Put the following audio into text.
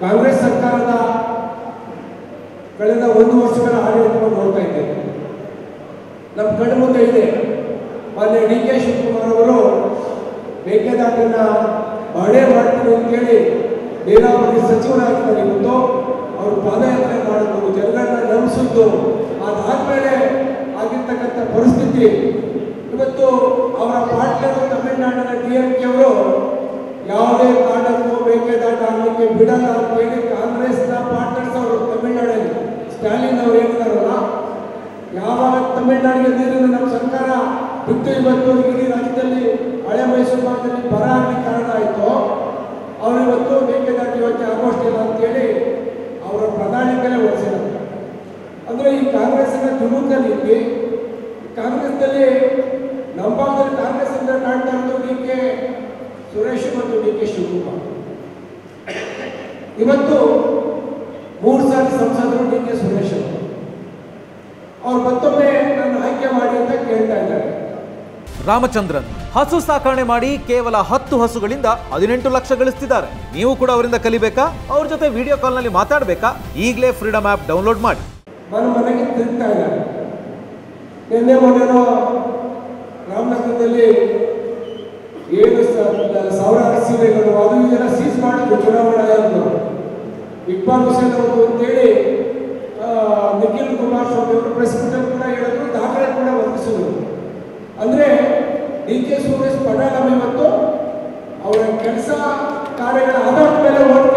ಕಾಂಗ್ರೆಸ್ ಸರ್ಕಾರದ ಕಳೆದ 1 ವರ್ಷಗಳ ಆಡಳಿತವನ್ನು ನೋಡ್ತಾ ಇದ್ದೇವೆ. ನಮ್ಮ ಕಣ್ಣು ಮುಂದೆ ಇದೆ. ಮಾನ್ಯ ಡಿ.ಕೆ. ಶಿವಕುಮಾರ್ ಅವರು ಮೇಕೆದಾಟನ್ನ ಬಾಳೆ ಮಾಡ್ತೀನಿ ಅಂತೇಳಿ ನೀರಾವರಿ ಸಚಿವರಾಗಿದ್ದಾರೆ. ಇವತ್ತು ಅವರು ಪಾದಯಾತ್ರೆ ಮಾಡೋದು, ಜನಗಳನ್ನ ನಂಬಿಸಿದ್ದು, ಅದಾದ್ಮೇಲೆ ಆಗಿರ್ತಕ್ಕಂಥ ಪರಿಸ್ಥಿತಿ ಇವತ್ತು ಅವರ ಪಾರ್ಟ್ನರ್ ತಮಿಳುನಾಡಿನ DMK ಅವರು ಯಾವುದೇ ಕಾರಣಕ್ಕೂ ಮೇಕೆದಾಟ ಆಗಲಿಕ್ಕೆ ಬಿಡಲ್ಲ ಅಂತೇಳಿ ಕಾಂಗ್ರೆಸ್ನ ಪಾರ್ಟ್ನರ್ಸ್ ಅವರು ತಮಿಳುನಾಡಲ್ಲಿ ಸ್ಟಾಲಿನ್ ಅವರು ಹೇಳಿದಾರಲ್ಲ, ಯಾವಾಗ ತಮಿಳುನಾಡಿಗೆ ನೀರನ್ನು ನಮ್ಮ ಸರ್ಕಾರ ಬಿಟ್ಟು ಇವತ್ತು ಇಡೀ ರಾಜ್ಯದಲ್ಲಿ ಹಳೆ ಮೈಸೂರು ಭಾಗದಲ್ಲಿ ಬರ ಆಗಲಿಕ್ಕೆ ಕಾರಣ ಆಯಿತು. ಅವರು ಇವತ್ತು ಮೇಕೆದಾಟು ಯೋಜನೆ ಆಗೋಷ್ಟಿಲ್ಲ ಅಂತೇಳಿ ಅವರ ಪ್ರಣಾಳಿಕೆನೇ ಹೊರಡಿಸಿದ್ದಾರೆ. ಅಂದರೆ ಈ ಕಾಂಗ್ರೆಸ್ಸಿನ ದ್ವಿಮುಖ ನೀತಿ. ಕಾಂಗ್ರೆಸ್ನಲ್ಲಿ ನಮ್ಮ ಭಾಗದಲ್ಲಿ ಕಾಂಗ್ರೆಸ್ ಅಂತ ಕಾಣ್ತಾ ಇರೋದು ಡಿ.ಕೆ. ಸುರೇಶ್ ಮತ್ತು ಡಿ.ಕೆ. ಶಿವಕುಮಾರ್. ಇವತ್ತು 3 ಸಾರಿ ಸಂಸದರು ಡಿ.ಕೆ. ಸುರೇಶ್ ಅವರು ಮತ್ತೊಮ್ಮೆ ನನ್ನ ಆಯ್ಕೆ ಮಾಡಿ ಅಂತ ಕೇಳ್ತಾ ಇದ್ದಾರೆ. ರಾಮಚಂದ್ರನ್ ಹಸು ಸಾಕಣೆ ಮಾಡಿ ಕೇವಲ 10 ಹಸುಗಳಿಂದ 18 ಲಕ್ಷ ಗಳಿಸ್ತಿದ್ದಾರೆ. ನೀವು ಕೂಡ ಅವರಿಂದ ಕಲಿಬೇಕಾ? ಅವ್ರ ಜೊತೆ ವಿಡಿಯೋ ಕಾಲ್ನಲ್ಲಿ ಮಾತಾಡಬೇಕಾ? ಈಗಲೇ ಫ್ರೀಡಮ್ ಆ್ಯಪ್ ಡೌನ್ಲೋಡ್ ಮಾಡಿ. ಮನೆಗೆ ತಿರುಗ್ತಾ ಇದ್ದಾರೆ. ನಿನ್ನೆ ಮೊನ್ನೆನೋ ರಾಮನಗರದಲ್ಲಿ 7,000 ಸೀರೆಗಳು ಅದು ಇದೆಲ್ಲ ಸೀಸ್ ಮಾಡಿದ್ರು ಚುನಾವಣಾ ಆಯೋಗದವರು. ಇಕ್ಬಾಲ್ ಹುಸೇನ್ ಅವರು ಅಂತೇಳಿ ನಿಖಿಲ್ ಕುಮಾರಸ್ವಾಮಿ ಅವರು ಪ್ರೆಸ್ ಮೀಟಲ್ಲಿ ಕೂಡ ಹೇಳಿದ್ರು, ದಾಖಲೆ ಕೂಡ ಒದಗಿಸಿದ್ರು. ಅಂದರೆ ಡಿ.ಕೆ. ಸುರೇಶ್ ಪಟಾಲಂ ಇವತ್ತು ಅವರ ಕೆಲಸ ಕಾರ್ಯಗಳ ಆಧಾರದ ಮೇಲೆ ಓಟ್